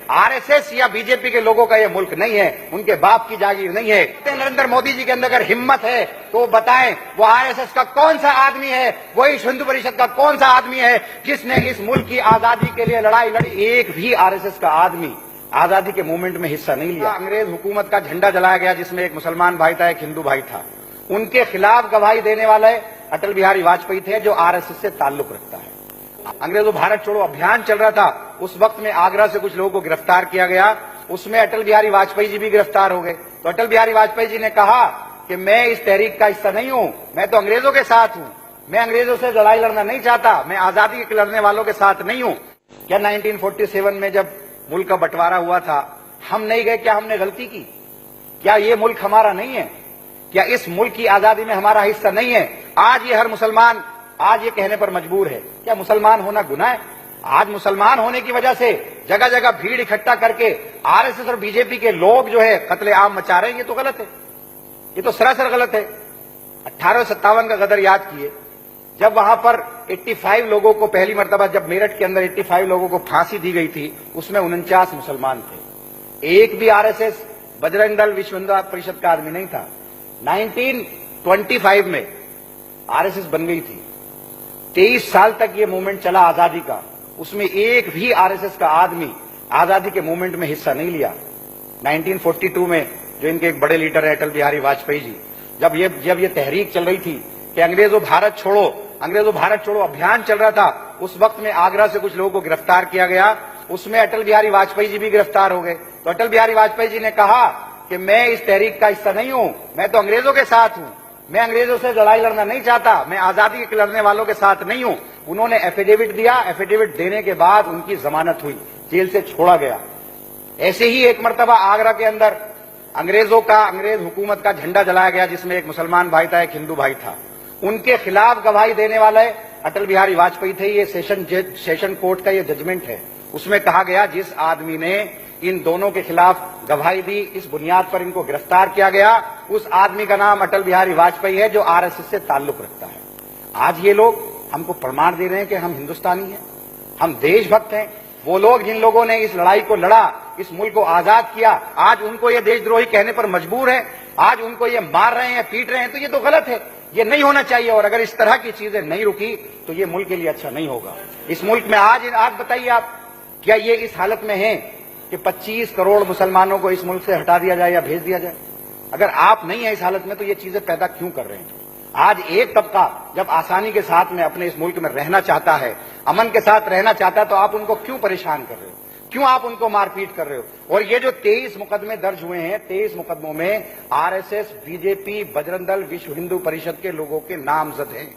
RSS या BJP के लोगों का ये मुल्क नहीं है, उनके बाप की जागीर नहीं है। नरेंद्र मोदी जी के अंदर अगर हिम्मत है तो बताएं वो आरएसएस का कौन सा आदमी है, वो विश्व हिंदू परिषद का कौन सा आदमी है जिसने इस मुल्क की आजादी के लिए लड़ाई लड़ी। एक भी आरएसएस का आदमी आजादी के मूवमेंट में हिस्सा नहीं लिया। अंग्रेज हुकूमत का झंडा जलाया गया जिसमें एक मुसलमान भाई था, एक हिंदू भाई था। उनके खिलाफ गवाही देने वाले अटल बिहारी वाजपेयी थे जो आरएसएस से ताल्लुक रखता है। अंग्रेजों भारत छोड़ो अभियान चल रहा था, उस वक्त में आगरा से कुछ लोगों को गिरफ्तार किया गया, उसमें अटल बिहारी वाजपेयी जी भी गिरफ्तार हो गए। तो अटल बिहारी वाजपेयी जी ने कहा कि मैं इस तहरीक का हिस्सा नहीं हूं, मैं तो अंग्रेजों के साथ हूं, मैं अंग्रेजों से लड़ाई लड़ना नहीं चाहता, मैं आजादी के लड़ने वालों के साथ नहीं हूं। क्या 1947 में जब मुल्क का बंटवारा हुआ था हम नहीं गए? क्या हमने गलती की? क्या ये मुल्क हमारा नहीं है? क्या इस मुल्क की आजादी में हमारा हिस्सा नहीं है? आज ये हर मुसलमान आज ये कहने पर मजबूर है, क्या मुसलमान होना गुनाह है? आज मुसलमान होने की वजह से जगह जगह भीड़ इकट्ठा करके आरएसएस और बीजेपी के लोग जो है कत्लेआम मचा रहे हैं, ये तो गलत है, ये तो सरासर गलत है। 1857 का गदर याद किए, जब वहां पर 85 लोगों को पहली मर्तबा जब मेरठ के अंदर 85 लोगों को फांसी दी गई थी, उसमें 49 मुसलमान थे। एक भी आरएसएस बजरंग दल विश्व हिंदू परिषद का आदमी नहीं था। 1925 में आरएसएस बन गई थी, 23 साल तक ये मूवमेंट चला आजादी का, उसमें एक भी आरएसएस का आदमी आजादी के मूवमेंट में हिस्सा नहीं लिया। 1942 में जो इनके एक बड़े लीडर है अटल बिहारी वाजपेयी जी, जब ये तहरीक चल रही थी कि अंग्रेजों भारत छोड़ो अभियान चल रहा था, उस वक्त में आगरा से कुछ लोगों को गिरफ्तार किया गया, उसमें अटल बिहारी वाजपेयी जी भी गिरफ्तार हो गए। तो अटल बिहारी वाजपेयी जी ने कहा कि मैं इस तहरीक का हिस्सा नहीं हूं, मैं तो अंग्रेजों के साथ हूं, मैं अंग्रेजों से लड़ाई लड़ना नहीं चाहता, मैं आजादी के लड़ने वालों के साथ नहीं हूं। उन्होंने एफिडेविट दिया, एफिडेविट देने के बाद उनकी जमानत हुई, जेल से छोड़ा गया। ऐसे ही एक मर्तबा आगरा के अंदर अंग्रेज हुकूमत का झंडा जलाया गया जिसमें एक मुसलमान भाई था, एक हिंदू भाई था। उनके खिलाफ गवाही देने वाले अटल बिहारी वाजपेयी थे। ये सेशन कोर्ट का ये जजमेंट है, उसमें कहा गया जिस आदमी ने इन दोनों के खिलाफ गवाही दी, इस बुनियाद पर इनको गिरफ्तार किया गया, उस आदमी का नाम अटल बिहारी वाजपेयी है जो आरएसएस से ताल्लुक रखता है। आज ये लोग हमको प्रमाण दे रहे हैं कि हम हिंदुस्तानी हैं, हम देशभक्त हैं। वो लोग जिन लोगों ने इस लड़ाई को लड़ा, इस मुल्क को आजाद किया, आज उनको ये देशद्रोही कहने पर मजबूर है, आज उनको ये मार रहे हैं, पीट रहे हैं, तो ये तो गलत है, ये नहीं होना चाहिए। और अगर इस तरह की चीजें नहीं रुकी तो ये मुल्क के लिए अच्छा नहीं होगा। इस मुल्क में आज बताइए आप, क्या ये इस हालत में है कि 25 करोड़ मुसलमानों को इस मुल्क से हटा दिया जाए या भेज दिया जाए? अगर आप नहीं है इस हालत में तो ये चीजें पैदा क्यों कर रहे हैं? आज एक तबका जब आसानी के साथ में अपने इस मुल्क में रहना चाहता है, अमन के साथ रहना चाहता है, तो आप उनको क्यों परेशान कर रहे हो? क्यों आप उनको मारपीट कर रहे हो? और ये जो 23 मुकदमे दर्ज हुए हैं, 23 मुकदमों में आरएसएस, बीजेपी, बजरंग दल, विश्व हिंदू परिषद के लोगों के नामजद हैं।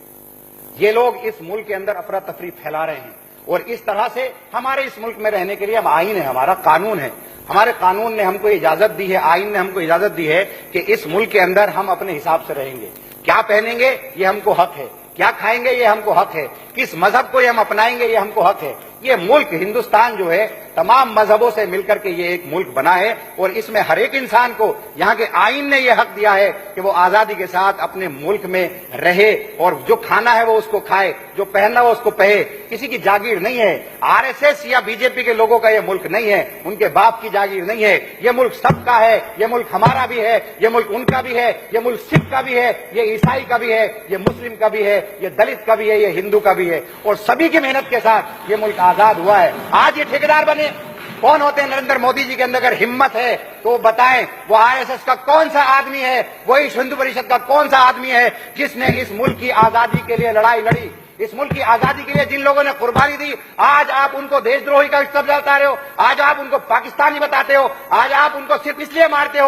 ये लोग इस मुल्क के अंदर अफरा तफरी फैला रहे हैं और इस तरह से हमारे इस मुल्क में रहने के लिए हम आईन है, हमारा कानून है, हमारे कानून ने हमको इजाजत दी है, आईन ने हमको इजाजत दी है कि इस मुल्क के अंदर हम अपने हिसाब से रहेंगे। क्या पहनेंगे ये हमको हक है, क्या खाएंगे ये हमको हक है, किस मजहब को ये हम अपनाएंगे ये हमको हक है। ये मुल्क हिंदुस्तान जो है तमाम मजहबों से मिलकर के ये एक मुल्क बना है और इसमें हर एक इंसान को यहाँ के आईन ने यह हक दिया है कि वो आजादी के साथ अपने मुल्क में रहे और जो खाना है वो उसको खाए, जो पहनना है वो उसको पहने, किसी की जागीर नहीं है। आरएसएस या बीजेपी के लोगों का ये मुल्क नहीं है, उनके बाप की जागीर नहीं है। ये मुल्क सबका है, ये मुल्क हमारा भी है, ये मुल्क उनका भी है, ये मुल्क सिख का भी है, ये ईसाई का भी है, ये मुस्लिम का भी है, ये दलित का भी है, ये हिंदू का भी है और सभी की मेहनत के साथ ये मुल्क आजाद हुआ है। आज ये ठेकेदार बने कौन होते हैं? नरेंद्र मोदी जी के अंदर अगर हिम्मत है तो बताएं वो आरएसएस का कौन सा आदमी है, वो विश्व हिंदू परिषद का कौन सा आदमी है जिसने इस मुल्क की आजादी के लिए लड़ाई लड़ी, इस मुल्क की आजादी के लिए जिन लोगों ने कुर्बानी दी। आज आप उनको देशद्रोही का शब्द बता रहे हो, आज आप उनको पाकिस्तानी बताते हो, आज आप उनको सिर्फ इसलिए मारते हो